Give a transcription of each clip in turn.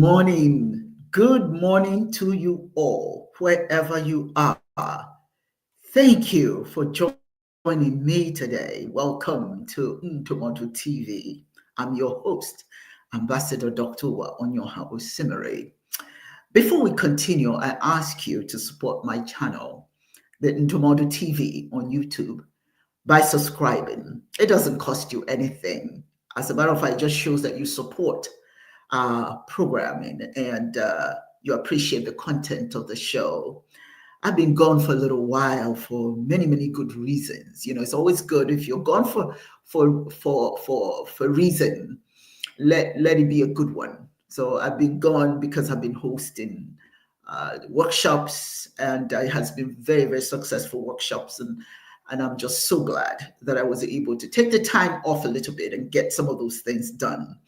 morning. Good morning to you all, wherever you are. Thank you for joining me today. Welcome to Toronto TV. I'm your host, Ambassador Dr. Onyoha Osimiri. Before we continue, I ask you to support my channel, the Ntomondo TV on YouTube, by subscribing. It doesn't cost you anything. As a matter of fact, it just shows that you support programming and you appreciate the content of the show. I've been gone for a little while for many good reasons. You know, it's always good if you're gone for reason. Let it be a good one. So I've been gone because I've been hosting workshops, and it has been very successful workshops, and I'm just so glad that I was able to take the time off a little bit and get some of those things done.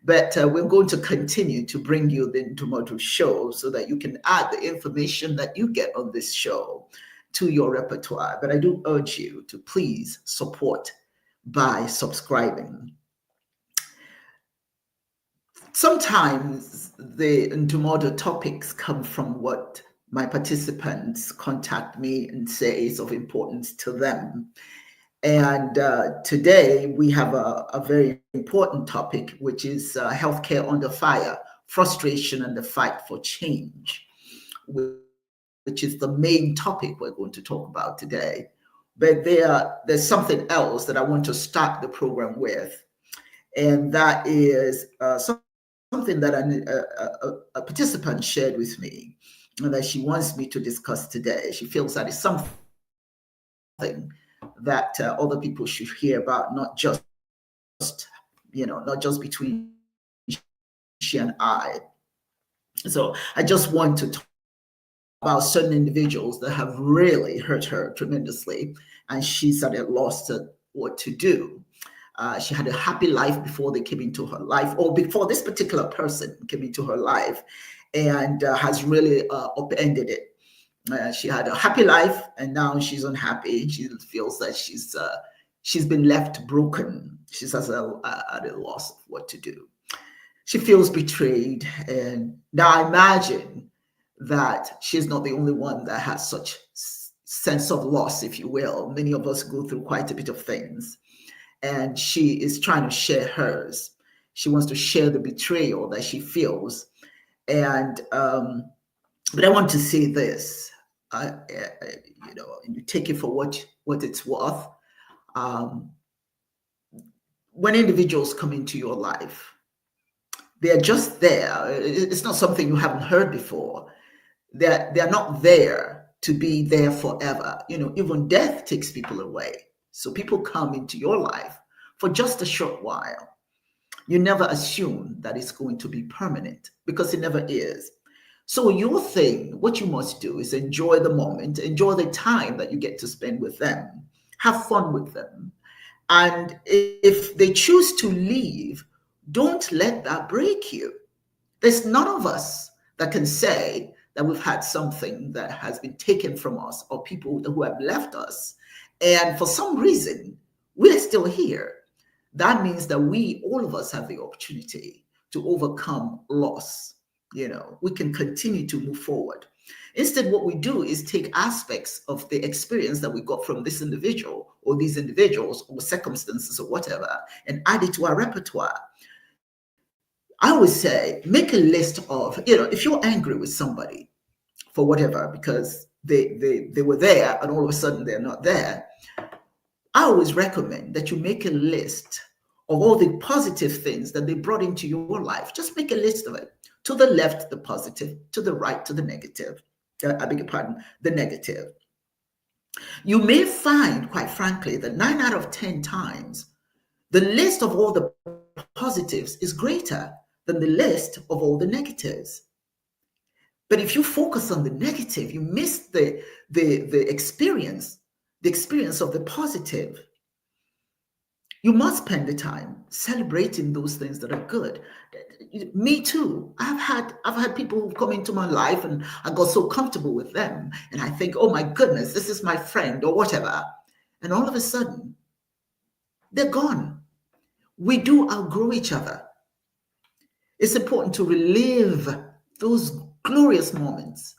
But we're going to continue to bring you the Ntomondo show so that you can add the information that you get on this show to your repertoire. But I do urge you to please support by subscribing. Sometimes the Ntomondo topics come from what my participants contact me and say is of importance to them. And today we have a very important topic, which is healthcare under fire, frustration and the fight for change, which is the main topic we're going to talk about today. But there's something else that I want to start the program with, and that is something that a participant shared with me and that she wants me to discuss today. She feels that it's something that other people should hear about, not just between she and I. So I just want to talk about certain individuals that have really hurt her tremendously, and she's at a loss to what to do. She had a happy life before they came into her life, or before this particular person came into her life, and has really upended it. She had a happy life, and now she's unhappy. She feels that she's been left broken. She's at a loss of what to do. She feels betrayed, and now I imagine that she's not the only one that has such sense of loss, if you will. Many of us go through quite a bit of things, and she is trying to share hers. She wants to share the betrayal that she feels, and but I want to say this. You take it for what it's worth. When individuals come into your life, they're just there. It's not something you haven't heard before. They're not there to be there forever. You know, even death takes people away. So people come into your life for just a short while. You never assume that it's going to be permanent, because it never is. So your thing, what you must do is enjoy the moment, enjoy the time that you get to spend with them, have fun with them. And if they choose to leave, don't let that break you. There's none of us that can say that we've had something that has been taken from us, or people who have left us, and for some reason, we're still here. That means that all of us have the opportunity to overcome loss. You know, we can continue to move forward. Instead, what we do is take aspects of the experience that we got from this individual or these individuals or circumstances or whatever and add it to our repertoire. I always say, make a list of, if you're angry with somebody for whatever, because they were there and all of a sudden they're not there, I always recommend that you make a list of all the positive things that they brought into your life. Just make a list of it. To the left, the positive. To the right, to the negative. I beg your pardon, the negative. You may find, quite frankly, that 9 out of 10 times, the list of all the positives is greater than the list of all the negatives. But if you focus on the negative, you miss the experience of the positive. You must spend the time celebrating those things that are good. Me too. I've had people who come into my life and I got so comfortable with them, and I think, oh my goodness, this is my friend or whatever. And all of a sudden, they're gone. We do outgrow each other. It's important to relive those glorious moments.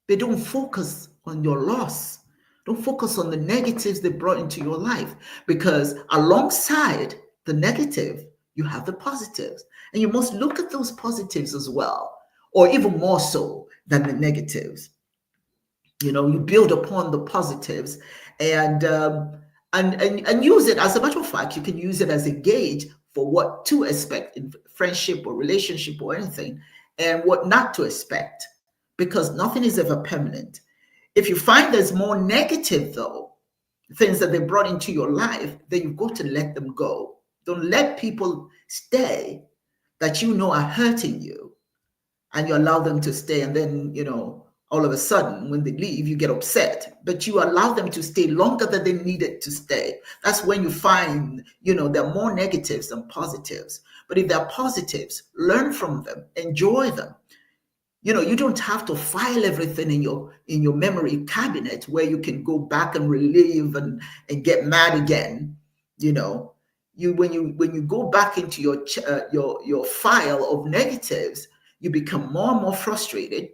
They don't focus on your loss. Don't focus on the negatives they brought into your life, because alongside the negative, you have the positives. And you must look at those positives as well, or even more so than the negatives. You build upon the positives and use it. As a matter of fact, you can use it as a gauge for what to expect in friendship or relationship or anything, and what not to expect, because nothing is ever permanent. If you find there's more negative, though, things that they brought into your life, then you've got to let them go. Don't let people stay that you know are hurting you, and you allow them to stay. And then, all of a sudden, when they leave, you get upset. But you allow them to stay longer than they needed to stay. That's when you find, there are more negatives than positives. But if there are positives, learn from them, enjoy them. You don't have to file everything in your memory cabinet where you can go back and relive and get mad again. When you go back into your file of negatives, you become more and more frustrated.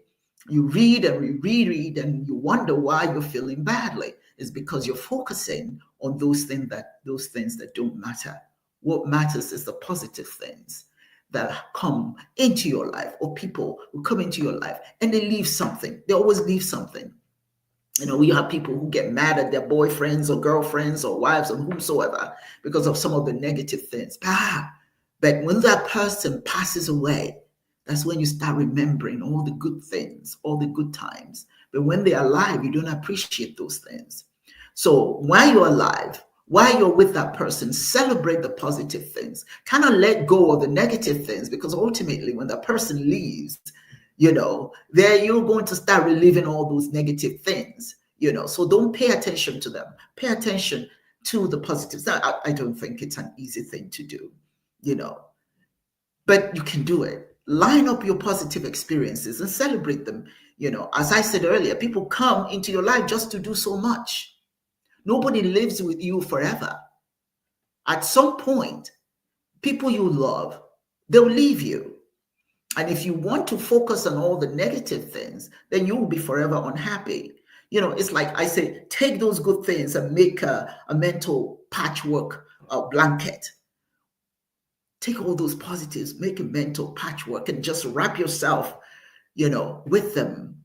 You read and reread, and you wonder why you're feeling badly. It's because you're focusing on those things that don't matter. What matters is the positive things that come into your life, or people who come into your life and they leave something. They always leave something. You have people who get mad at their boyfriends or girlfriends or wives or whomsoever because of some of the negative things. But when that person passes away, that's when you start remembering all the good things, all the good times. But when they're alive, you don't appreciate those things. So while you're alive, while you're with that person, celebrate the positive things. Kind of let go of the negative things, because ultimately when that person leaves, there you're going to start reliving all those negative things, so don't pay attention to them. Pay attention to the positives. Now, I don't think it's an easy thing to do, but you can do it. Line up your positive experiences and celebrate them. As I said earlier, people come into your life just to do so much. Nobody lives with you forever. At some point, people you love, they'll leave you. And if you want to focus on all the negative things, then you will be forever unhappy. It's like I say, take those good things and make a mental patchwork blanket. Take all those positives, make a mental patchwork, and just wrap yourself, with them,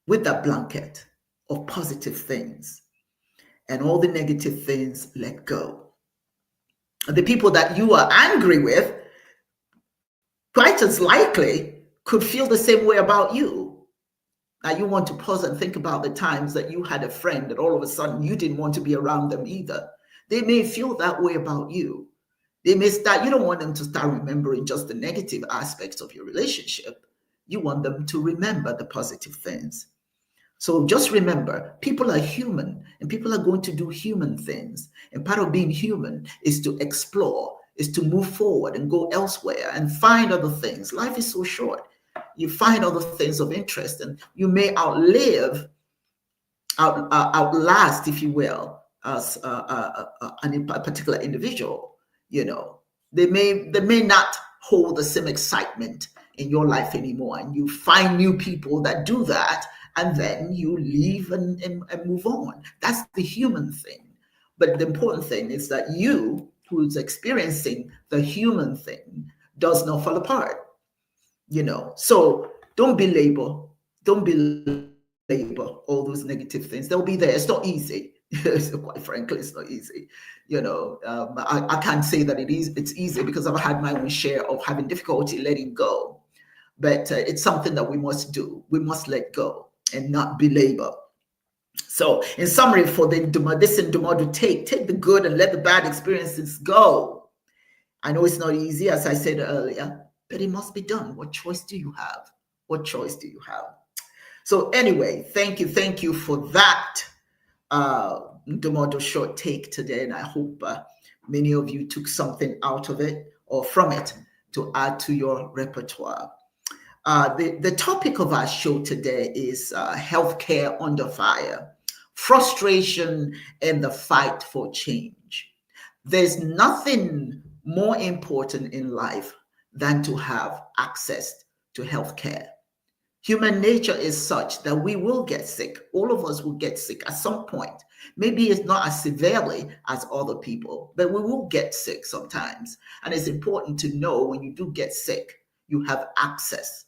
with that blanket of positive things. And all the negative things, let go. The people that you are angry with, quite as likely, could feel the same way about you. Now, you want to pause and think about the times that you had a friend that all of a sudden you didn't want to be around them either. They may feel that way about you. You don't want them to start remembering just the negative aspects of your relationship. You want them to remember the positive things. So just remember, people are human, and people are going to do human things. And part of being human is to explore, is to move forward and go elsewhere and find other things. Life is so short. You find other things of interest, and you may outlast, if you will, as a particular individual. They may not hold the same excitement in your life anymore, and you find new people that do that, and then you leave and move on. That's the human thing. But the important thing is that you, who's experiencing the human thing, does not fall apart. So don't belabor all those negative things. They'll be there. It's not easy. So quite frankly, it's not easy. I can't say that it's easy, because I've had my own share of having difficulty letting go. But it's something that we must do. We must let go and not belabor. So in summary, for this in Dumodu, take the good and let the bad experiences go. I know it's not easy, as I said earlier, but it must be done. What choice do you have? What choice do you have? So anyway, thank you for that Dumodu short take today, and I hope many of you took something out of it or from it to add to your repertoire. The topic of our show today is healthcare under fire, frustration, and the fight for change. There's nothing more important in life than to have access to healthcare. Human nature is such that we will get sick. All of us will get sick at some point. Maybe it's not as severely as other people, but we will get sick sometimes. And it's important to know when you do get sick, you have access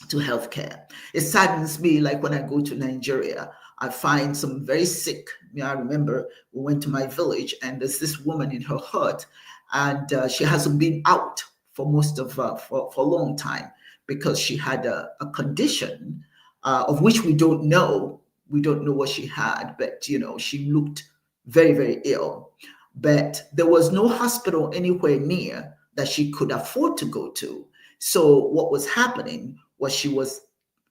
to healthcare. It saddens me, like when I go to Nigeria, I find some very sick. I remember we went to my village, and there's this woman in her hut, and she hasn't been out for most of for a long time because she had a condition of which we don't know. We don't know what she had, but she looked very, very ill. But there was no hospital anywhere near that she could afford to go to. So what was happening was she was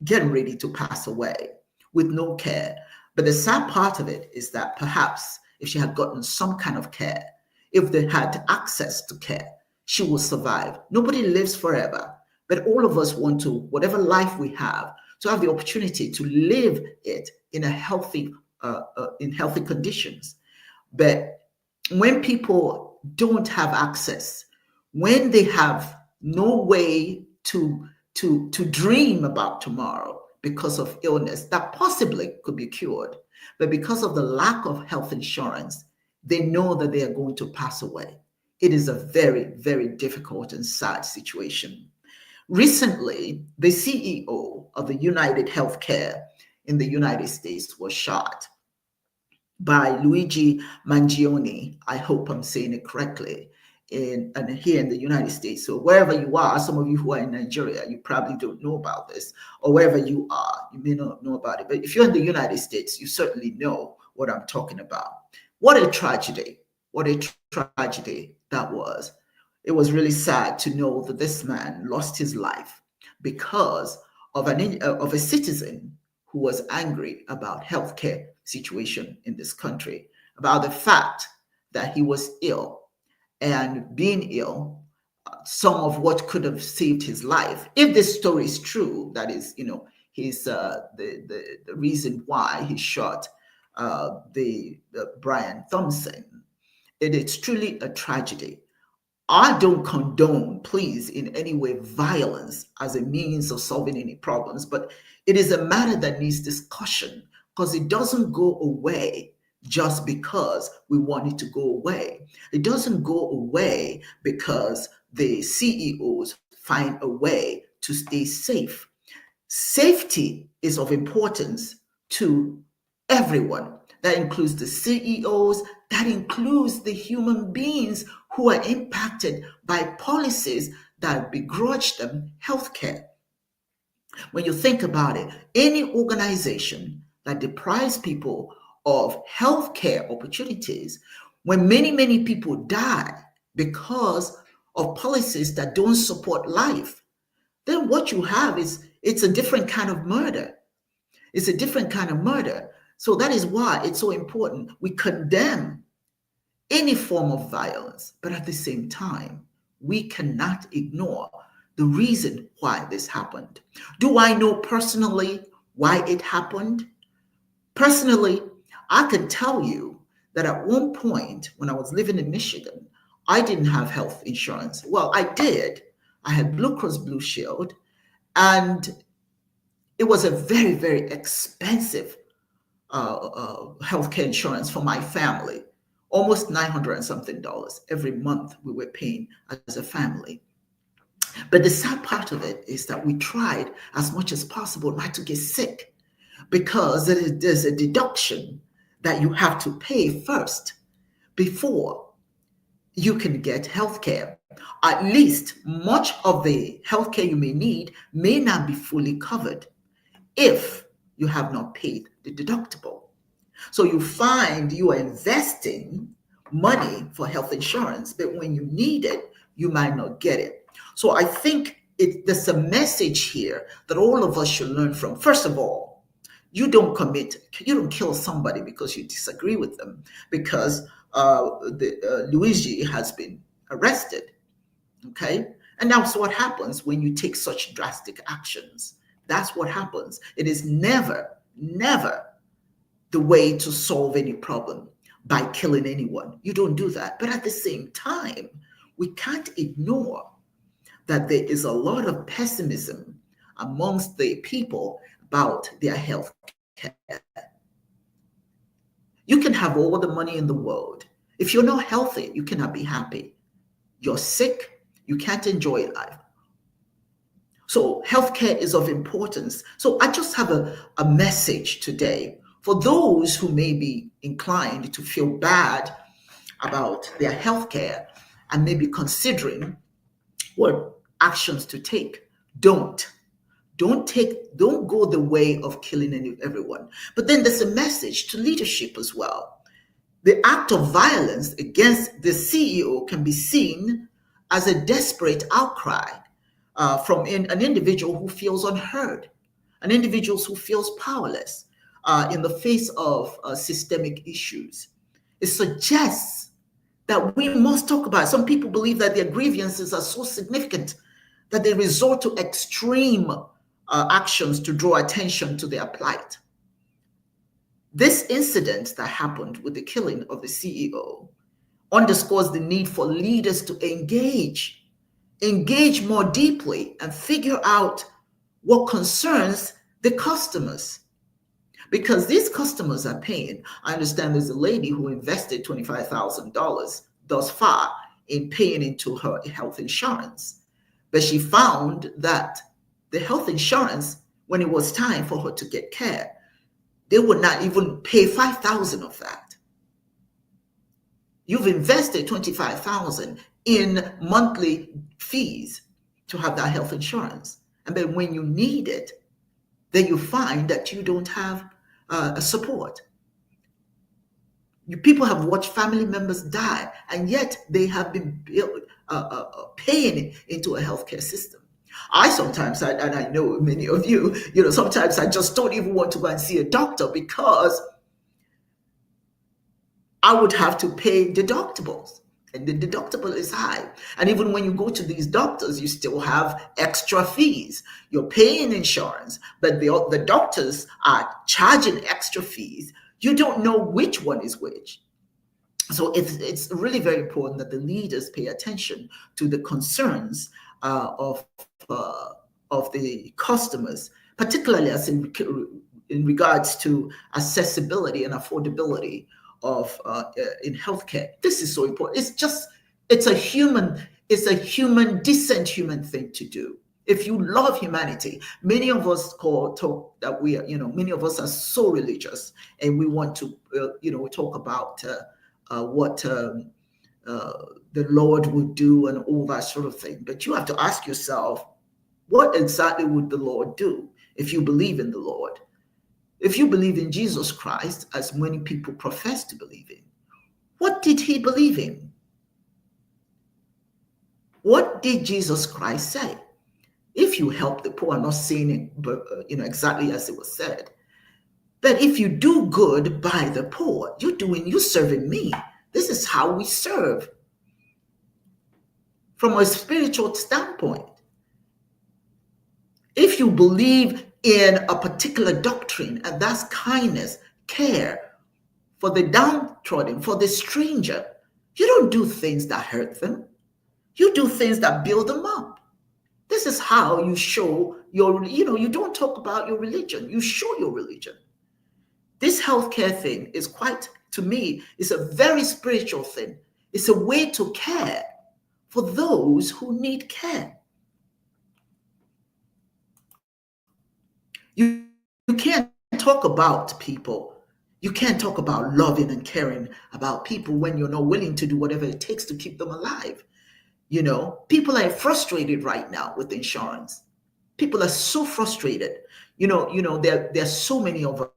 getting ready to pass away with no care. But the sad part of it is that perhaps if she had gotten some kind of care, if they had access to care, she will survive. Nobody lives forever, but all of us want to, whatever life we have, to have the opportunity to live it in a healthy, in healthy conditions. But when people don't have access, when they have no way to dream about tomorrow because of illness that possibly could be cured, but because of the lack of health insurance, they know that they are going to pass away. It is a very, very difficult and sad situation. Recently, the CEO of the United Healthcare in the United States was shot by Luigi Mangione. I hope I'm saying it correctly. And here in the United States. So wherever you are, some of you who are in Nigeria, you probably don't know about this, or wherever you are, you may not know about it. But if you're in the United States, you certainly know what I'm talking about. What a tragedy. What a tragedy that was. It was really sad to know that this man lost his life because of a citizen who was angry about healthcare situation in this country, about the fact that he was ill, and being ill, some of what could have saved his life, if this story is true, that is, he's the reason why he shot the Brian Thompson. It is truly a tragedy. I don't condone, please, in any way, violence as a means of solving any problems, but it is a matter that needs discussion because it doesn't go away just because we want it to go away. It doesn't go away because the CEOs find a way to stay safe. Safety is of importance to everyone. That includes the CEOs, that includes the human beings who are impacted by policies that begrudge them healthcare. When you think about it, any organization that deprives people of healthcare opportunities, when many, many people die because of policies that don't support life, then what you have is it's a different kind of murder. It's a different kind of murder. So that is why it's so important. We condemn any form of violence, but at the same time, we cannot ignore the reason why this happened. Do I know personally why it happened? Personally, I can tell you that at one point when I was living in Michigan, I didn't have health insurance. Well, I did. I had Blue Cross Blue Shield, and it was a very, very expensive healthcare insurance for my family, almost $900 and something every month we were paying as a family. But the sad part of it is that we tried as much as possible not to get sick because there's a deduction that you have to pay first before you can get healthcare. At least much of the healthcare you may need may not be fully covered if you have not paid the deductible. So you find you are investing money for health insurance, but when you need it, you might not get it. So I think there's a message here that all of us should learn from. First of all, you don't kill somebody because you disagree with them, because Luigi has been arrested. Okay? And that's what happens when you take such drastic actions. That's what happens. It is never, never the way to solve any problem by killing anyone. You don't do that. But at the same time, we can't ignore that there is a lot of pessimism amongst the people about their health care. You can have all the money in the world. If you're not healthy, you cannot be happy. You're sick, you can't enjoy life. So healthcare is of importance. So I just have a message today for those who may be inclined to feel bad about their healthcare and maybe considering what actions to take. Don't go the way of killing everyone. But then there's a message to leadership as well. The act of violence against the CEO can be seen as a desperate outcry from an individual who feels unheard, an individual who feels powerless in the face of systemic issues. It suggests that we must talk about it. Some people believe that their grievances are so significant that they resort to extreme actions to draw attention to their plight. This incident that happened with the killing of the CEO underscores the need for leaders to engage more deeply and figure out what concerns the customers. Because these customers are paying. I understand there's a lady who invested $25,000 thus far in paying into her health insurance. But she found that the health insurance, when it was time for her to get care, they would not even pay $5,000 of that. You've invested $25,000 in monthly fees to have that health insurance. And then when you need it, then you find that you don't have a support. People have watched family members die, and yet they have been paying into a healthcare system. I sometimes, and I know many of you, sometimes I just don't even want to go and see a doctor because I would have to pay deductibles, and the deductible is high. And even when you go to these doctors, you still have extra fees. You're paying insurance, but the doctors are charging extra fees. You don't know which one is which. So it's really very important that the leaders pay attention to the concerns of the customers, particularly as in regards to accessibility and affordability of in healthcare. This is so important. It's a human, decent human thing to do. If you love humanity, many of us talk that we are, many of us are so religious, and we want to, talk about what the Lord would do and all that sort of thing. But you have to ask yourself, what exactly would the Lord do if you believe in the Lord? If you believe in Jesus Christ, as many people profess to believe in, what did he believe in? What did Jesus Christ say? If you help the poor, I'm not saying it, but exactly as it was said. But if you do good by the poor, you're serving me. This is how we serve from a spiritual standpoint. If you believe in a particular doctrine, and that's kindness, care for the downtrodden, for the stranger, you don't do things that hurt them. You do things that build them up. This is how you show you don't talk about your religion, you show your religion. This healthcare thing is to me, it's a very spiritual thing. It's a way to care for those who need care. You can't talk about people. You can't talk about loving and caring about people when you're not willing to do whatever it takes to keep them alive. People are frustrated right now with insurance. People are so frustrated. There are so many of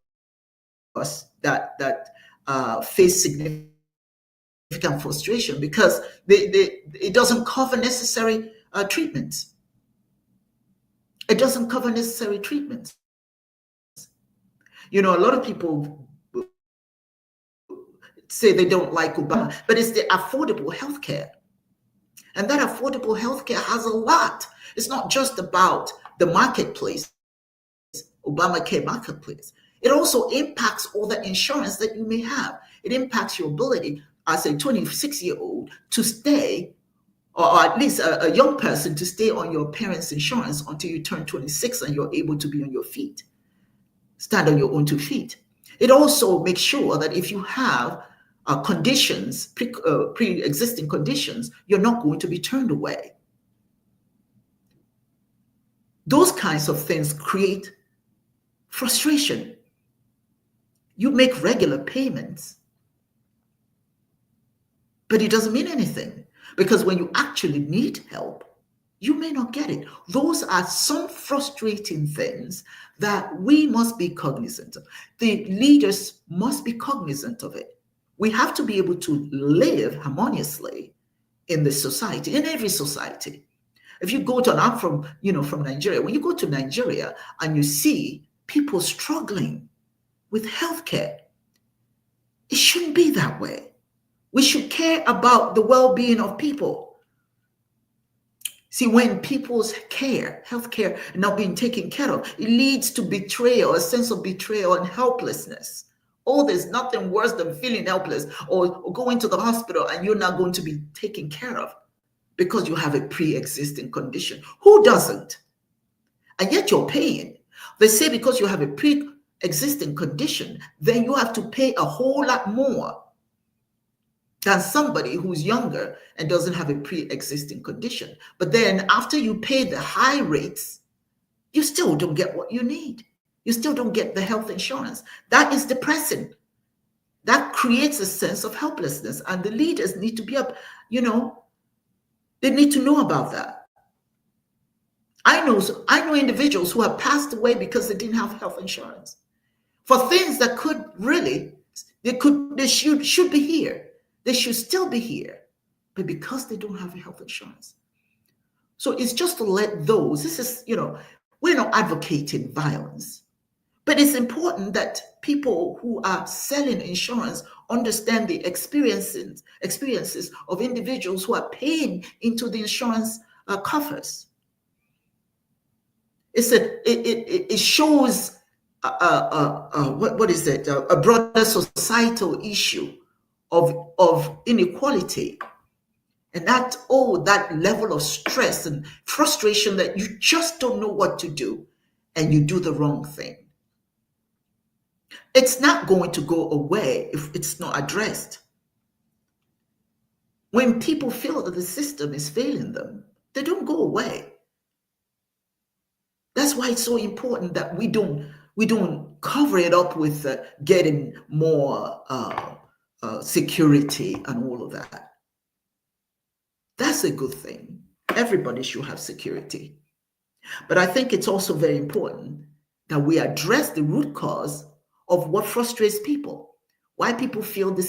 us that face significant frustration because it doesn't cover necessary treatments. It doesn't cover necessary treatments. A lot of people say they don't like Obama, but it's the affordable health care. And that affordable healthcare has a lot. It's not just about the marketplace, Obamacare marketplace. It also impacts all the insurance that you may have. It impacts your ability as a 26-year-old to stay or at least a young person to stay on your parents' insurance until you turn 26 and you're able to be on your feet, stand on your own 2 feet. It also makes sure that if you have conditions, pre-existing conditions, you're not going to be turned away. Those kinds of things create frustration. You make regular payments, but it doesn't mean anything, because when you actually need help, you may not get it. Those are some frustrating things that we must be cognizant of. The leaders must be cognizant of it. We have to be able to live harmoniously in this society, in every society. If you go to, and I'm from Nigeria, when you go to Nigeria and you see people struggling with healthcare, it shouldn't be that way. We should care about the well-being of people. See, when people's healthcare not being taken care of, it leads to betrayal, a sense of betrayal and helplessness. Oh, there's nothing worse than feeling helpless or going to the hospital and you're not going to be taken care of because you have a pre-existing condition. Who doesn't? And yet you're paying. They say because you have a pre-existing condition, then you have to pay a whole lot more than somebody who's younger and doesn't have a pre-existing condition. But then after you pay the high rates, you still don't get what you need. You still don't get the health insurance. That is depressing. That creates a sense of helplessness. And the leaders need to be up, they need to know about that. I know individuals who have passed away because they didn't have health insurance for things that could really, they should be here. They should still be here, but because they don't have health insurance. So it's just to let this is, we're not advocating violence, but it's important that people who are selling insurance understand the experiences of individuals who are paying into the insurance coffers. It shows what is it? A broader societal issue of inequality, and that level of stress and frustration that you just don't know what to do and you do the wrong thing. It's not going to go away if it's not addressed. When people feel that the system is failing them, they don't go away. That's why it's so important that we don't cover it up with getting more security and all of that. That's a good thing. Everybody should have security. But I think it's also very important that we address the root cause of what frustrates people, why people feel the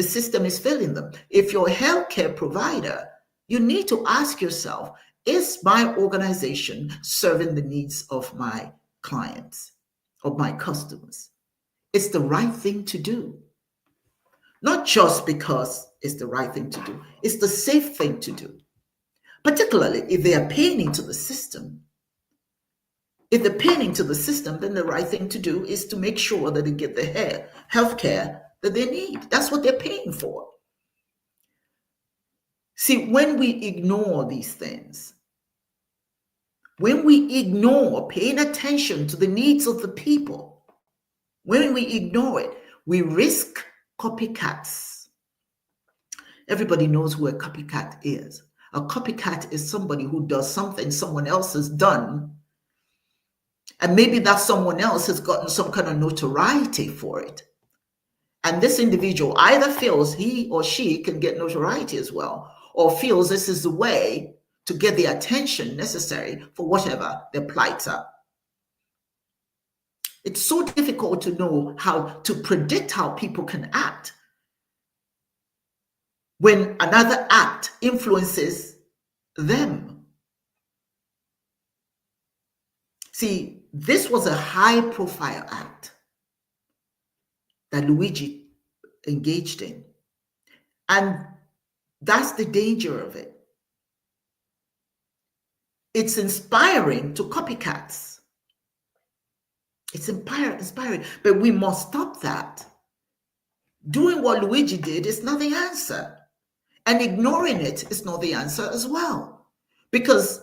system is failing them. If you're a healthcare provider, you need to ask yourself, is my organization serving the needs of my clients, of my customers? It's the right thing to do. Not just because it's the right thing to do, it's the safe thing to do. Particularly if they are paying into the system. If they're paying into the system, then the right thing to do is to make sure that they get the health care that they need. That's what they're paying for. See, when we ignore these things, when we ignore paying attention to the needs of the people, when we ignore it, we risk copycats. Everybody knows who a copycat is. A copycat is somebody who does something someone else has done, and maybe that someone else has gotten some kind of notoriety for it. And this individual either feels he or she can get notoriety as well, or feels this is the way to get the attention necessary for whatever their plights are. It's so difficult to know how to predict how people can act when another act influences them. See, this was a high-profile act that Luigi engaged in. And that's the danger of it. It's inspiring to copycats. It's inspiring, but we must stop that. Doing what Luigi did is not the answer. And ignoring it is not the answer as well. Because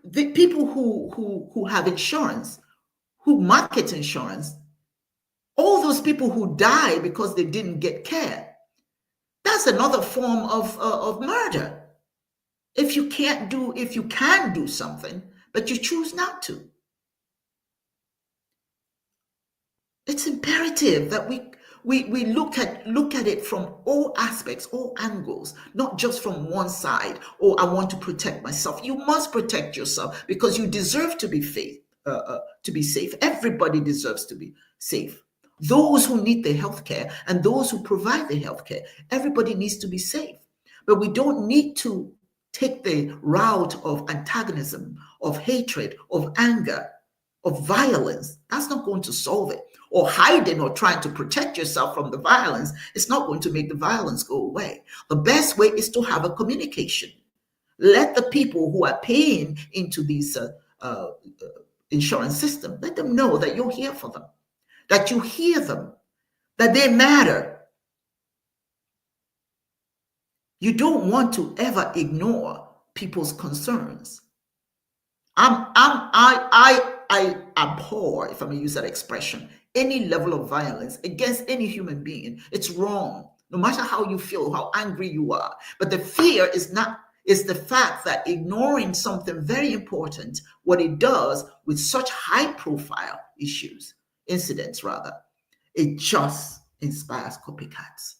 the people who have insurance, who market insurance, all those people who die because they didn't get care, that's another form of murder. If you can do something, but you choose not to. It's imperative that we look at it from all aspects, all angles, not just from one side. Oh, I want to protect myself. You must protect yourself because you deserve to be safe. Everybody deserves to be safe. Those who need the healthcare and those who provide the healthcare, everybody needs to be safe. But we don't need to take the route of antagonism, of hatred, of anger, of violence. That's not going to solve it. Or hiding or trying to protect yourself from the violence, it's not going to make the violence go away. The best way is to have a communication. Let the people who are paying into these insurance system, let them know that you're here for them, that you hear them, that they matter. You don't want to ever ignore people's concerns. I abhor, if I may use that expression, any level of violence against any human being. It's wrong, no matter how you feel, how angry you are. But the fear is the fact that ignoring something very important, what it does with such high profile incidents rather, it just inspires copycats.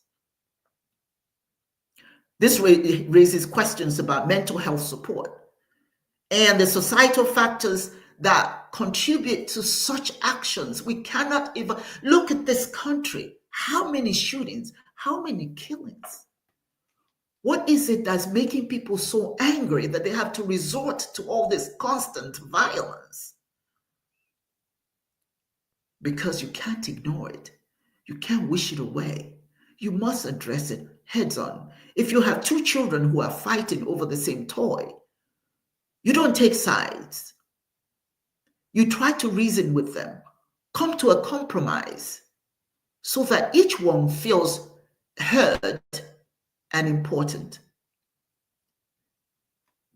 This raises questions about mental health support and the societal factors that contribute to such actions. We cannot even look at this country. How many shootings? How many killings? What is it that's making people so angry that they have to resort to all this constant violence? Because you can't ignore it. You can't wish it away. You must address it heads on. If you have two children who are fighting over the same toy, you don't take sides. You try to reason with them, come to a compromise so that each one feels heard and important.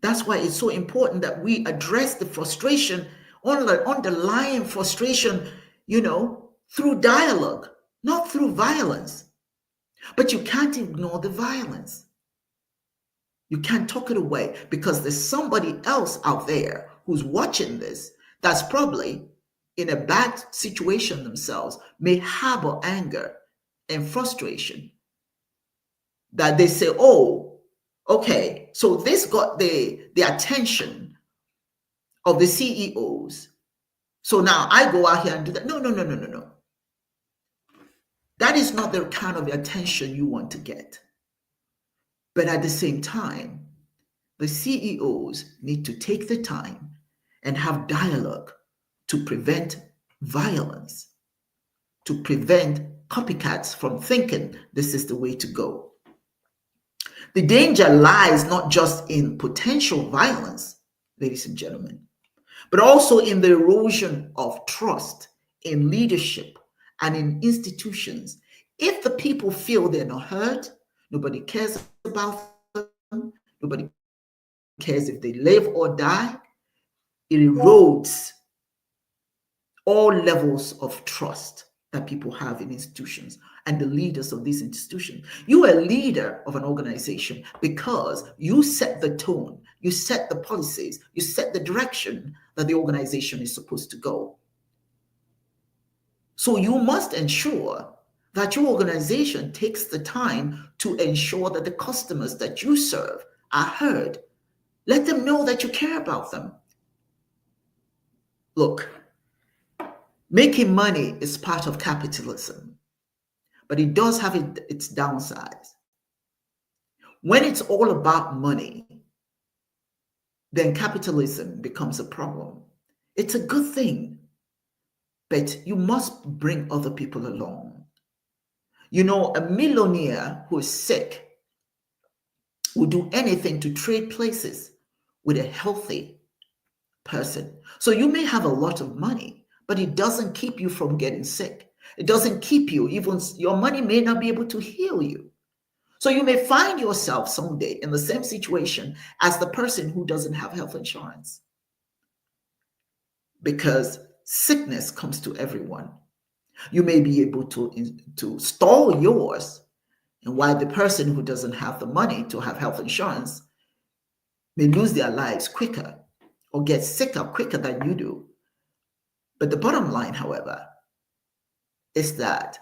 That's why it's so important that we address the frustration, underlying frustration, through dialogue, not through violence. But you can't ignore the violence. You can't talk it away because there's somebody else out there who's watching this that's probably in a bad situation themselves, may harbor anger and frustration. That they say, oh, okay, so this got the attention of the CEOs. So now I go out here and do that. No. That is not the kind of attention you want to get. But at the same time, the CEOs need to take the time and have dialogue to prevent violence, to prevent copycats from thinking this is the way to go. The danger lies not just in potential violence, ladies and gentlemen, but also in the erosion of trust in leadership and in institutions. If the people feel they're not heard, nobody cares about them, nobody cares if they live or die, it erodes all levels of trust that people have in institutions and the leaders of these institutions. You are a leader of an organization because you set the tone, you set the policies, you set the direction that the organization is supposed to go. So you must ensure that your organization takes the time to ensure that the customers that you serve are heard. Let them know that you care about them. Look, making money is part of capitalism, but it does have its downsides. When it's all about money, then capitalism becomes a problem. It's a good thing, but you must bring other people along. A millionaire who is sick will do anything to trade places with a healthy person. So you may have a lot of money, but it doesn't keep you from getting sick. It doesn't keep you, even your money may not be able to heal you. So you may find yourself someday in the same situation as the person who doesn't have health insurance, because sickness comes to everyone. You may be able to stall yours, and while the person who doesn't have the money to have health insurance may lose their lives quicker or get sicker quicker than you do. But the bottom line, however, is that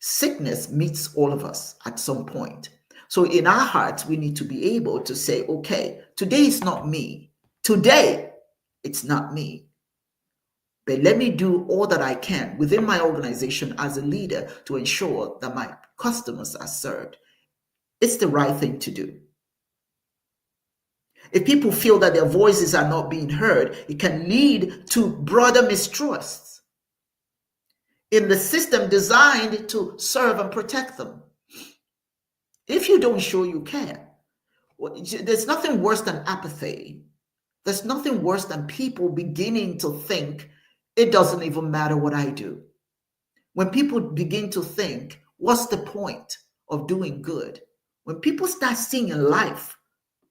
sickness meets all of us at some point. So in our hearts, we need to be able to say, okay, today is not me. Today, it's not me. But let me do all that I can within my organization as a leader to ensure that my customers are served. It's the right thing to do. If people feel that their voices are not being heard, it can lead to broader mistrust in the system designed to serve and protect them. If you don't show you care, there's nothing worse than apathy. There's nothing worse than people beginning to think it doesn't even matter what I do. When people begin to think, what's the point of doing good? When people start seeing life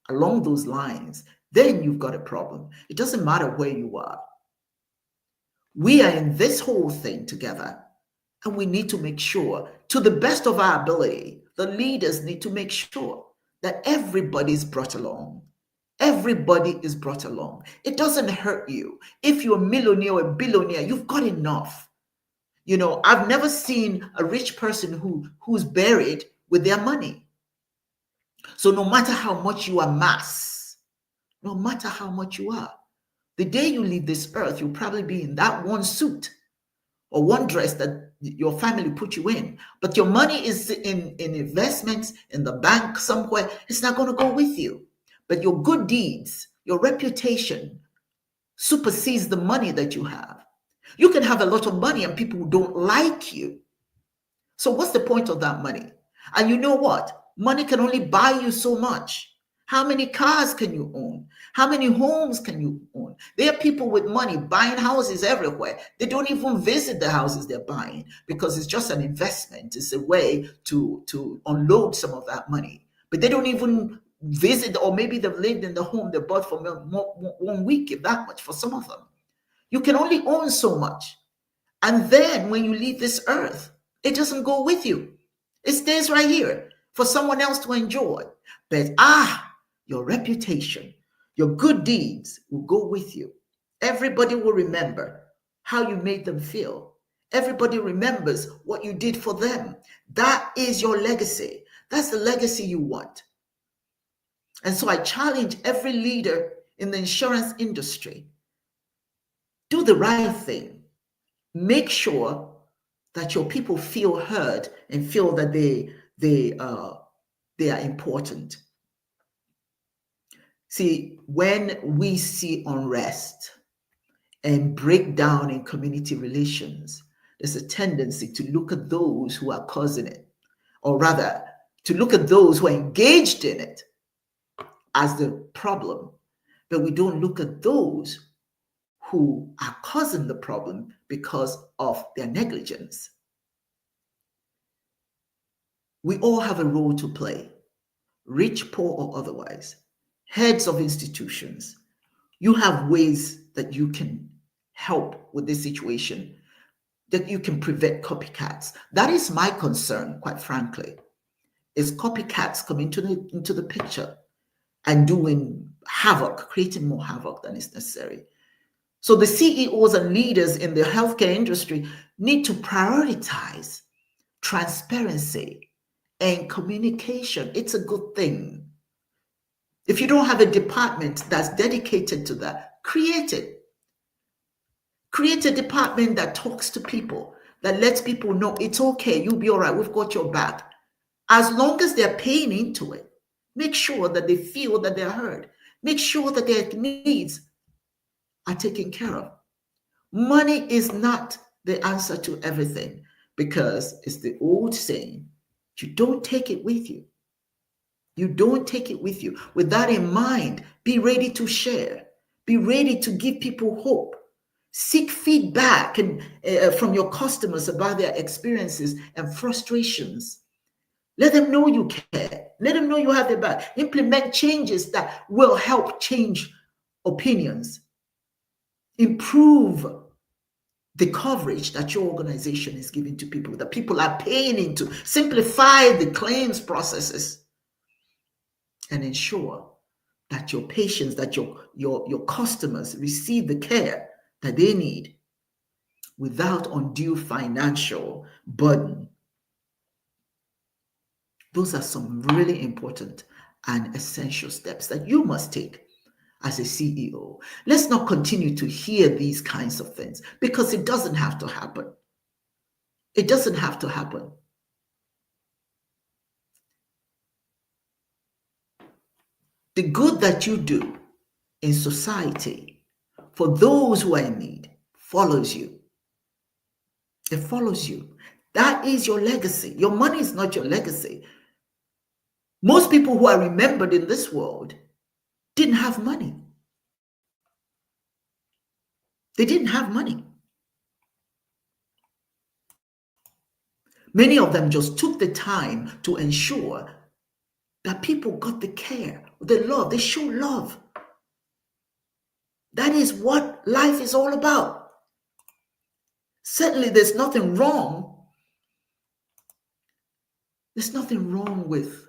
along those lines, then you've got a problem. It doesn't matter where you are. We are in this whole thing together, and we need to make sure, to the best of our ability, the leaders need to make sure that everybody's brought along. Everybody is brought along. It doesn't hurt you. If you're a millionaire or a billionaire, you've got enough. You know, I've never seen a rich person who's buried with their money. So no matter how much you amass, no matter how much you are, the day you leave this earth, you'll probably be in that one suit or one dress that your family put you in. But your money is in investments, in the bank somewhere. It's not going to go with you. But your good deeds, your reputation supersedes the money that you have. You can have a lot of money and people don't like you. So what's the point of that money? And you know what? Money can only buy you so much. How many cars can you own? How many homes can you own? There are people with money buying houses everywhere. They don't even visit the houses they're buying because it's just an investment. It's a way to unload some of that money. But they don't even visit, or maybe they've lived in the home they bought for 1 week, if that much, for some of them. You can only own so much. And then when you leave this earth, it doesn't go with you. It stays right here for someone else to enjoy. But your reputation, your good deeds will go with you. Everybody will remember how you made them feel. Everybody remembers what you did for them. That is your legacy. That's the legacy you want. And so I challenge every leader in the insurance industry, do the right thing. Make sure that your people feel heard and feel that they are important. See, when we see unrest and breakdown in community relations, there's a tendency to look at those who are causing it, or rather, to look at those who are engaged in it as the problem. But we don't look at those who are causing the problem because of their negligence. We all have a role to play, rich, poor, or otherwise, heads of institutions. You have ways that you can help with this situation, that you can prevent copycats. That is my concern, quite frankly, is copycats coming into the picture and doing havoc, creating more havoc than is necessary. So the CEOs and leaders in the healthcare industry need to prioritize transparency and communication. It's a good thing. If you don't have a department that's dedicated to that, create it. Create a department that talks to people, that lets people know it's okay, you'll be all right, we've got your back. As long as they're paying into it, make sure that they feel that they're heard. Make sure that their needs are taken care of. Money is not the answer to everything, because it's the old saying, you don't take it with you. You don't take it with you. With that in mind, be ready to share. Be ready to give people hope. Seek feedback from your customers about their experiences and frustrations. Let them know you care. Let them know you have their back. Implement changes that will help change opinions. Improve the coverage that your organization is giving to people, that people are paying into. Simplify the claims processes and ensure that your patients, that your customers receive the care that they need without undue financial burden. Those are some really important and essential steps that you must take as a CEO. Let's not continue to hear these kinds of things, because it doesn't have to happen. It doesn't have to happen. The good that you do in society for those who are in need follows you. It follows you. That is your legacy. Your money is not your legacy. Most people who are remembered in this world didn't have money. They didn't have money. Many of them just took the time to ensure that people got the care, the love. They show love. That is what life is all about. Certainly, there's nothing wrong. There's nothing wrong with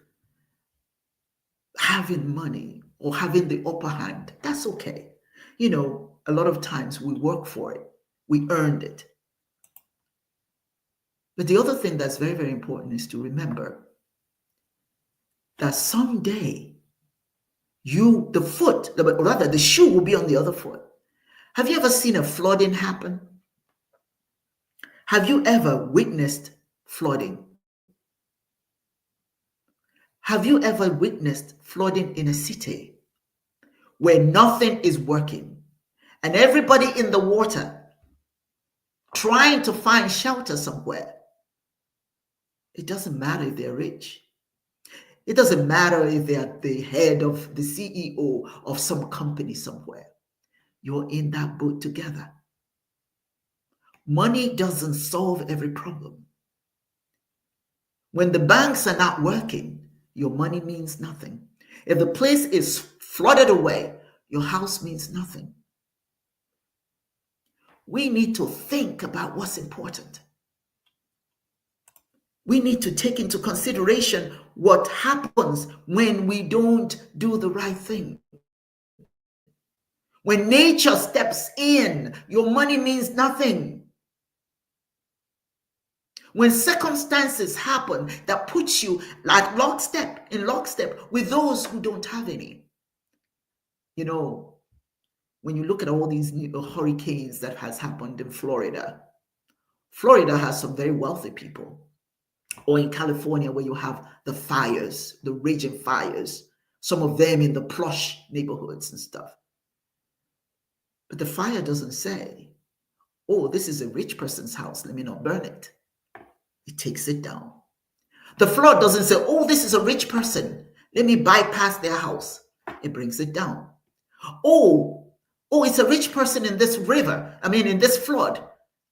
having money or having the upper hand. That's okay. You know, a lot of times we work for it. We earned it. But the other thing that's very, very important is to remember that someday the shoe will be on the other foot. Have you ever seen a flooding happen? Have you ever witnessed flooding? Have you ever witnessed flooding in a city where nothing is working and everybody in the water trying to find shelter somewhere? It doesn't matter if they're rich. It doesn't matter if they're the head of the CEO of some company somewhere. You're in that boat together. Money doesn't solve every problem. When the banks are not working, your money means nothing. If the place is flooded away, your house means nothing. We need to think about what's important. We need to take into consideration what happens when we don't do the right thing. When nature steps in, your money means nothing. When circumstances happen that puts you like in lockstep with those who don't have any. You know, when you look at all these hurricanes that has happened in Florida, Florida has some very wealthy people. Or in California, where you have the fires, the raging fires, some of them in the plush neighborhoods and stuff. But the fire doesn't say, oh, this is a rich person's house, let me not burn it. It takes it down. The flood doesn't say, oh, this is a rich person, let me bypass their house. It brings it down. Oh, it's a rich person in this in this flood.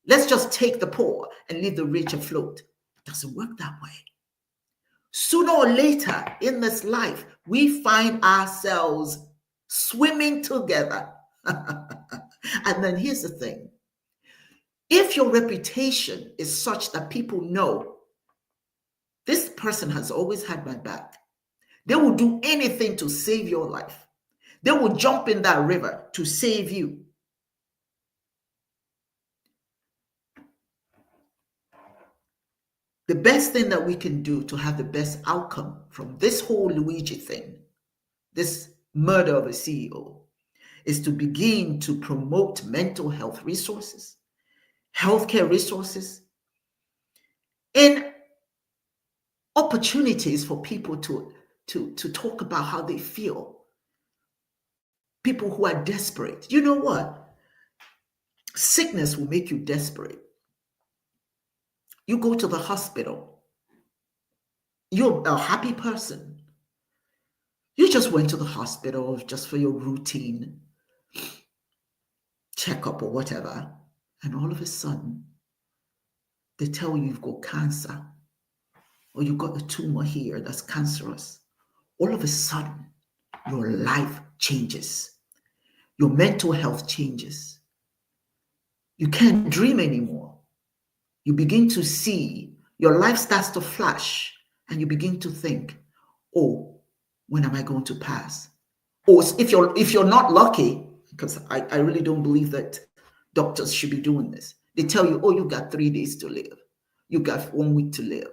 Let's just take the poor and leave the rich afloat. It doesn't work that way. Sooner or later in this life, we find ourselves swimming together. And then here's the thing. If your reputation is such that people know this person has always had my back, they will do anything to save your life. They will jump in that river to save you. The best thing that we can do to have the best outcome from this whole Luigi thing, this murder of a CEO, is to begin to promote mental health resources, healthcare resources, and opportunities for people to talk about how they feel. People who are desperate. You know what? Sickness will make you desperate. You go to the hospital. You're a happy person. You just went to the hospital just for your routine checkup or whatever. And all of a sudden, they tell you you've got cancer or you got a tumor here that's cancerous, all of a sudden, your life changes. Your mental health changes. You can't dream anymore. You begin to see, your life starts to flash, and you begin to think, oh, when am I going to pass? Or if you're not lucky, because I really don't believe that doctors should be doing this. They tell you, oh, you got 3 days to live. You got 1 week to live.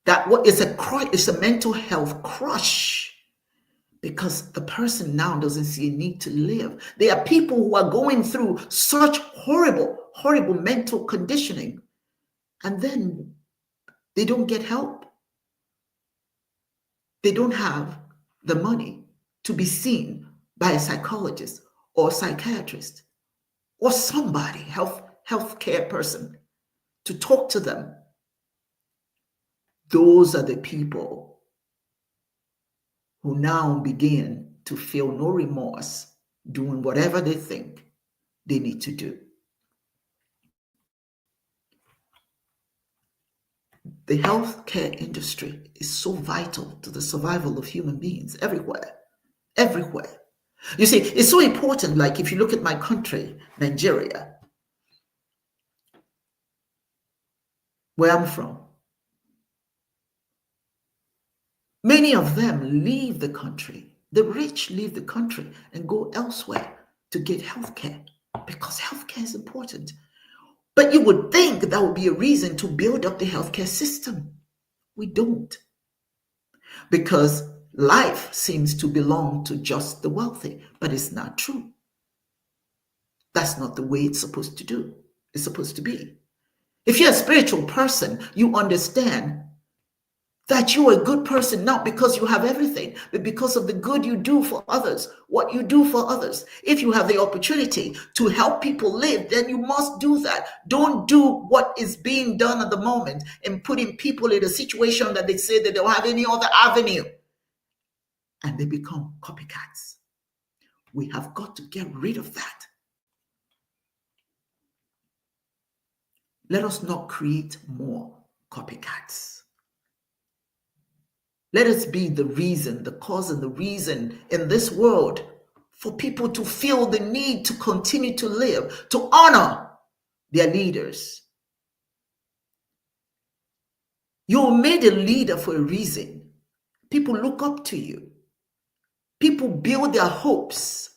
That what is it's a mental health crush, because the person now doesn't see a need to live. There are people who are going through such horrible mental conditioning, and then they don't get help. They don't have the money to be seen by a psychologist or a psychiatrist or somebody, healthcare person, to talk to them. Those are the people who now begin to feel no remorse doing whatever they think they need to do. The healthcare industry is so vital to the survival of human beings everywhere. You see, it's so important. Like if you look at my country, Nigeria, where I'm from, many of them leave the country. The rich leave the country and go elsewhere to get healthcare, because healthcare is important. But you would think that would be a reason to build up the healthcare system. We don't. Because life seems to belong to just the wealthy, but it's not true. That's not the way it's supposed to do. It's supposed to be. If you're a spiritual person, you understand that you're a good person, not because you have everything, but because of the good you do for others, what you do for others. If you have the opportunity to help people live, then you must do that. Don't do what is being done at the moment and putting people in a situation that they say they don't have any other avenue, and they become copycats. We have got to get rid of that. Let us not create more copycats. Let us be the reason, the cause and the reason in this world for people to feel the need to continue to live, to honor their leaders. You're made a leader for a reason. People look up to you. People build their hopes.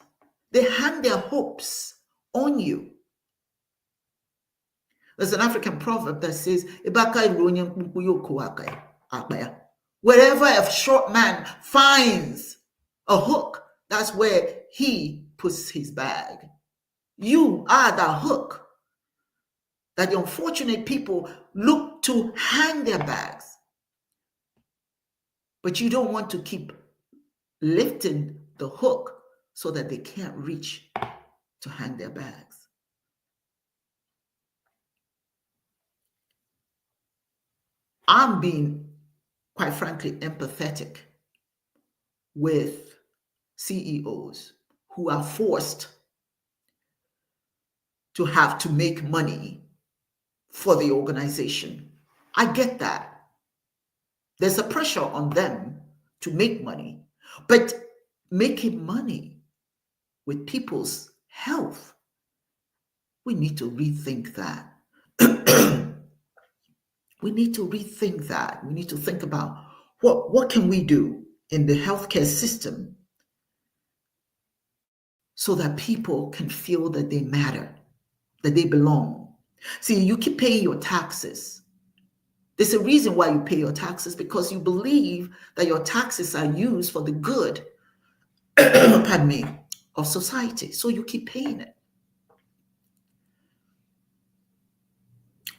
They hang their hopes on you. There's an African proverb that says, wherever a short man finds a hook, that's where he puts his bag. You are the hook that the unfortunate people look to hang their bags. But you don't want to keep lifting the hook so that they can't reach to hang their bags. I'm being, quite frankly, empathetic with CEOs who are forced to have to make money for the organization. I get that. There's a pressure on them to make money, but making money with people's health, we need to rethink that. We need to rethink that. We need to think about what can we do in the healthcare system so that people can feel that they matter, that they belong. See, you keep paying your taxes. There's a reason why you pay your taxes, because you believe that your taxes are used for the good, pardon me, of society. So you keep paying it.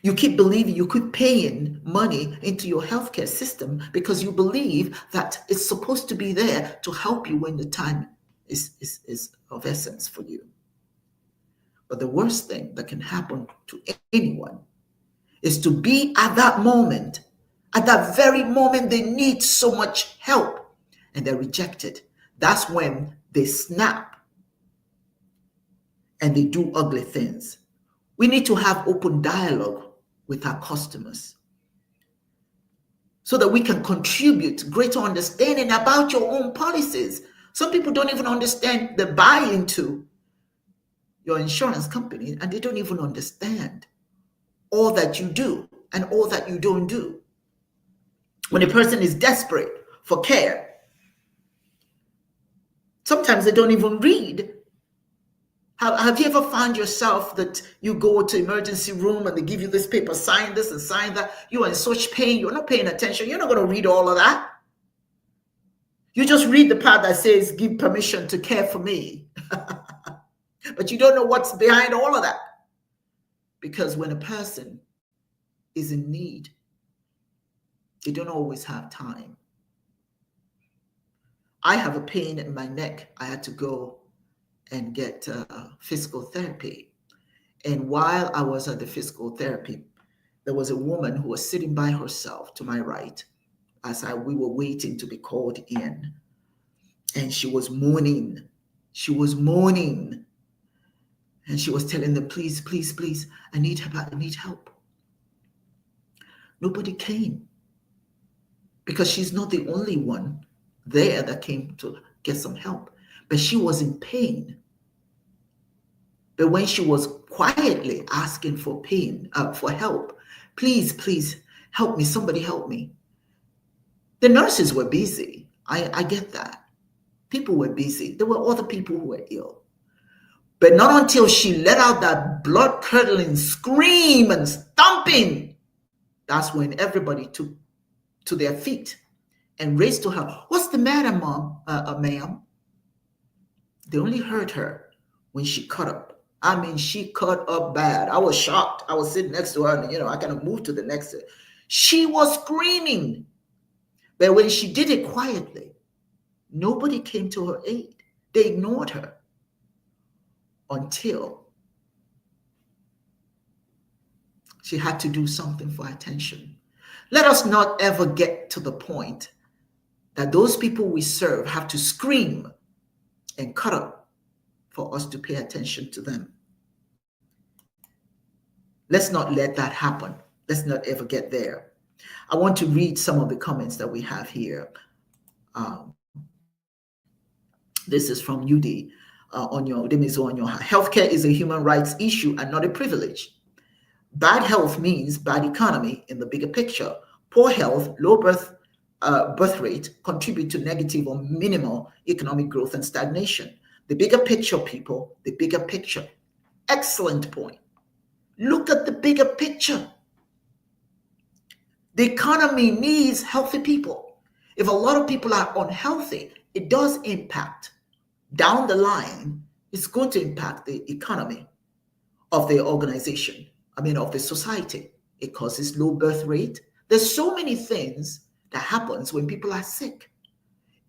You keep believing, you keep paying money into your healthcare system because you believe that it's supposed to be there to help you when the time is of essence for you. But the worst thing that can happen to anyone is to be at that moment, at that very moment they need so much help, and they're rejected. That's when they snap and they do ugly things. We need to have open dialogue with our customers so that we can contribute greater understanding about your own policies. Some people don't even understand the buy into your insurance company, and they don't even understand all that you do and all that you don't do. When a person is desperate for care, sometimes they don't even read. Have you ever found yourself that you go to emergency room and they give you this paper, sign this and sign that? You are in such pain, you're not paying attention. You're not going to read all of that. You just read the part that says, give permission to care for me. But you don't know what's behind all of that. Because when a person is in need, they don't always have time. I have a pain in my neck. I had to go and get physical therapy. And while I was at the physical therapy, there was a woman who was sitting by herself to my right as we were waiting to be called in. And she was moaning. She was moaning. And she was telling them, please, please, please, I need help. I need help. Nobody came because she's not the only one there that came to get some help. But she was in pain. But when she was quietly asking for for help, please, please help me, somebody help me. The nurses were busy. I get that. People were busy. There were other people who were ill. But not until she let out that blood-curdling scream and stomping, that's when everybody took to their feet and raced to her. What's the matter, ma'am? They only heard her when she cut up. I mean, she cut up bad. I was shocked. I was sitting next to her and, I kind of moved to the next. She was screaming. But when she did it quietly, nobody came to her aid. They ignored her until she had to do something for attention. Let us not ever get to the point that those people we serve have to scream and cut up for us to pay attention to them. Let's not let that happen. Let's not ever get there. I want to read some of the comments that we have here. This is from UD on your healthcare is a human rights issue and not a privilege. Bad health means bad economy in the bigger picture. Poor health, low birth rate contribute to negative or minimal economic growth and stagnation. The bigger picture, people, the bigger picture. Excellent point. Look at the bigger picture. The economy needs healthy people. If a lot of people are unhealthy, it does impact. Down the line, it's going to impact the economy of the organization, of the society. It causes low birth rate. There's so many things that happens when people are sick.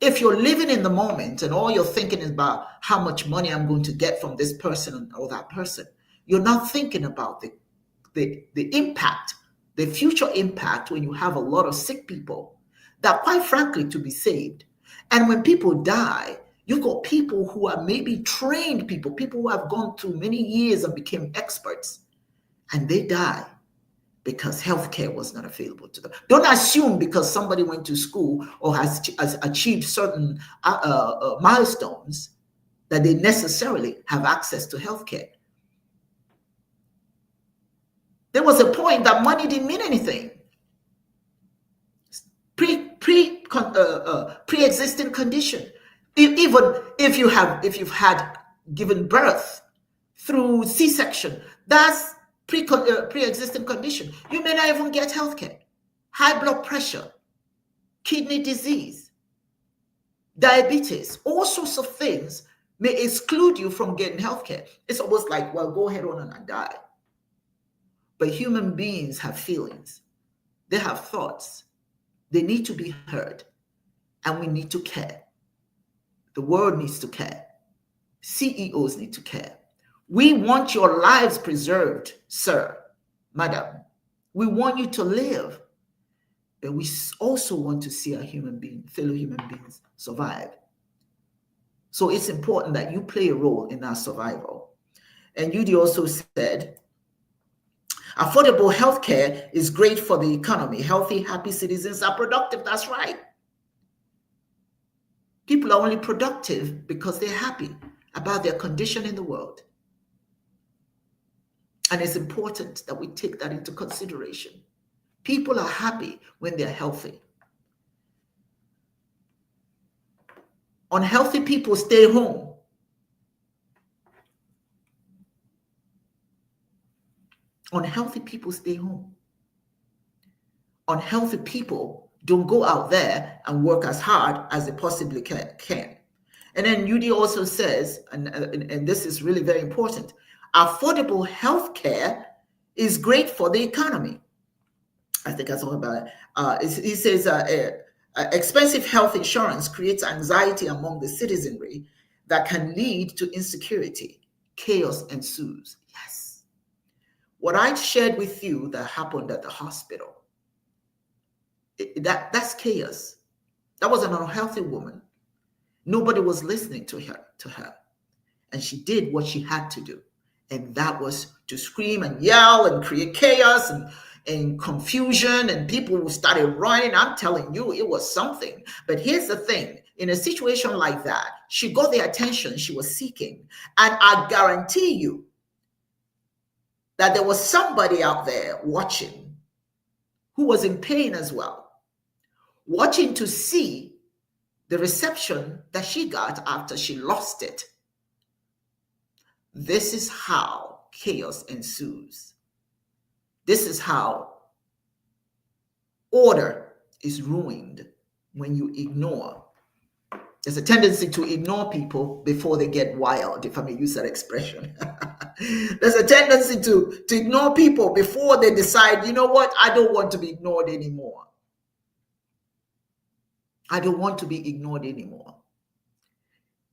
If you're living in the moment and all you're thinking is about how much money I'm going to get from this person or that person, you're not thinking about the impact, the future impact when you have a lot of sick people that, quite frankly, to be saved. And when people die, you've got people who are maybe trained people who have gone through many years and became experts, and they die because healthcare was not available to them. Don't assume because somebody went to school or has achieved certain milestones that they necessarily have access to healthcare. There was a point that money didn't mean anything. Pre-existing condition. Even if you've had given birth through C-section, that's pre-existing condition. You may not even get healthcare. High blood pressure, kidney disease, diabetes, all sorts of things may exclude you from getting healthcare. It's almost like, well, go ahead on and die. But human beings have feelings. They have thoughts. They need to be heard. And we need to care. The world needs to care. CEOs need to care. We want your lives preserved, sir, madam. We want you to live. But we also want to see our fellow human beings survive. So it's important that you play a role in our survival. And Yudi also said, Affordable healthcare is great for the economy. Healthy, happy citizens are productive. That's right. People are only productive because they're happy about their condition in the world. And it's important that we take that into consideration. People are happy when they're healthy. Unhealthy people stay home. Unhealthy people stay home. Unhealthy people don't go out there and work as hard as they possibly can. And then UD also says, and this is really very important, affordable healthcare is great for the economy. I think that's all about it. He says expensive health insurance creates anxiety among the citizenry that can lead to insecurity. Chaos ensues. Yes. What I shared with you that happened at the hospital, that's chaos. That was an unhealthy woman. Nobody was listening to her. And she did what she had to do. And that was to scream and yell and create chaos and confusion, and people started running. I'm telling you, it was something. But here's the thing. In a situation like that, she got the attention she was seeking. And I guarantee you that there was somebody out there watching who was in pain as well, watching to see the reception that she got after she lost it. This is how chaos ensues. This is how order is ruined when you ignore. There's a tendency to ignore people before they get wild, if I may use that expression. There's a tendency to ignore people before they decide, you know what, I don't want to be ignored anymore. I don't want to be ignored anymore.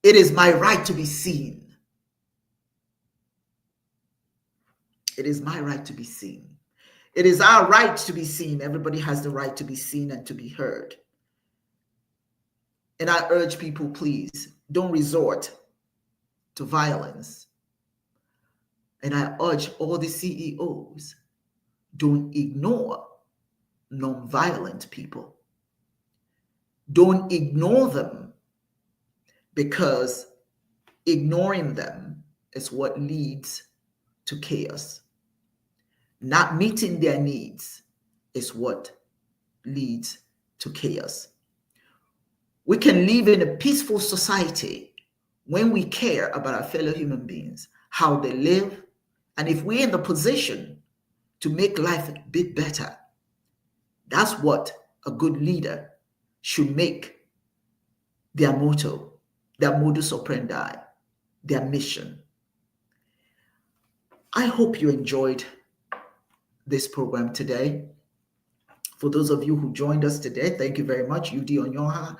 It is my right to be seen. It is my right to be seen. It is our right to be seen. Everybody has the right to be seen and to be heard. And I urge people, please, don't resort to violence. And I urge all the CEOs, don't ignore nonviolent people. Don't ignore them, because ignoring them is what leads to chaos. Not meeting their needs is what leads to chaos. We can live in a peaceful society when we care about our fellow human beings, how they live, and if we're in the position to make life a bit better. That's what a good leader should make their motto, their modus operandi, their mission. I hope you enjoyed this program today. For those of you who joined us today, thank you very much, UD Onyoha,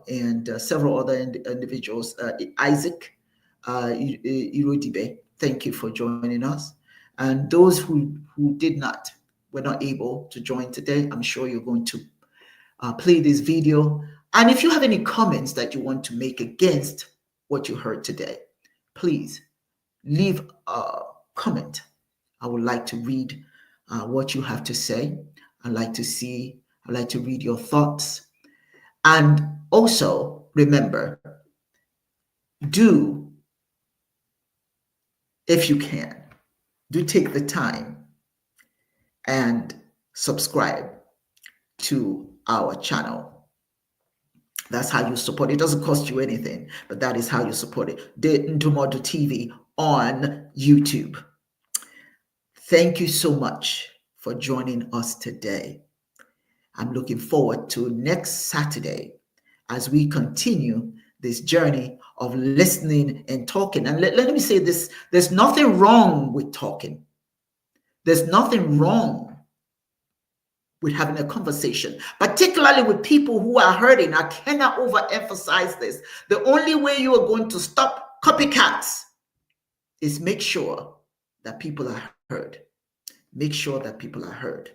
and several other individuals, Isaac Irodibe, thank you for joining us. And those who were not able to join today, I'm sure you're going to play this video. And if you have any comments that you want to make against what you heard today, please leave a comment. I would like to read what you have to say. I'd like to read your thoughts. And also remember, if you can, do take the time and subscribe to our channel. That's how you support it. It doesn't cost you anything, but that is how you support it. The Ndumodu TV on YouTube. Thank you so much for joining us today. I'm looking forward to next Saturday as we continue this journey of listening and talking. And let me say this, there's nothing wrong with talking. There's nothing wrong with having a conversation, particularly with people who are hurting. I cannot overemphasize this. The only way you are going to stop copycats is make sure that people are heard. Make sure that people are heard.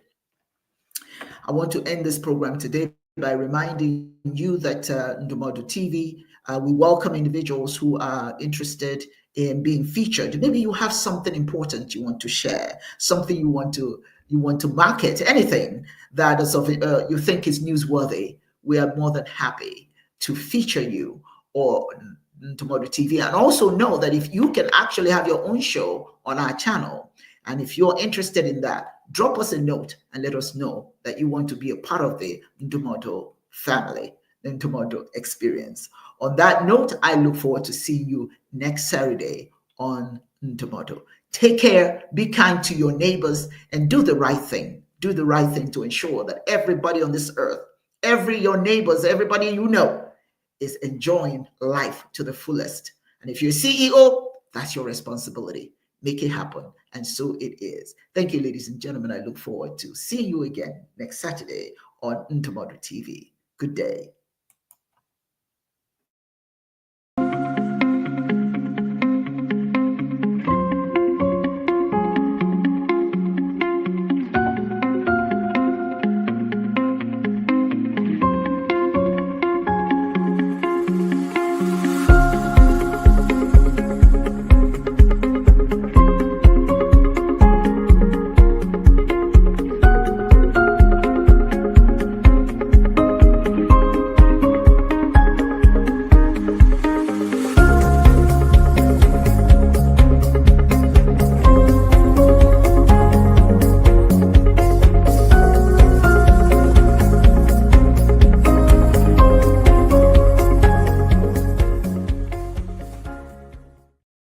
I want to end this program today by reminding you that Ndumodu TV, we welcome individuals who are interested in being featured. Maybe you have something important you want to share, something you want to market, anything that is of you think is newsworthy. We are more than happy to feature you or Tomorrow TV. And also know that if you can actually have your own show on our channel, and if you're interested in that, drop us a note and let us know that you want to be a part of the Ntomodo family, the Ntomodo experience. On that note, I look forward to seeing you next Saturday on Ntomodo. Take care, be kind to your neighbors, and do the right thing. Do the right thing to ensure that everybody on this earth, your neighbors, everybody you know, is enjoying life to the fullest. And if you're a CEO, that's your responsibility. Make it happen. And so it is. Thank you, ladies and gentlemen. I look forward to seeing you again next Saturday on Ntomodo TV. Good day.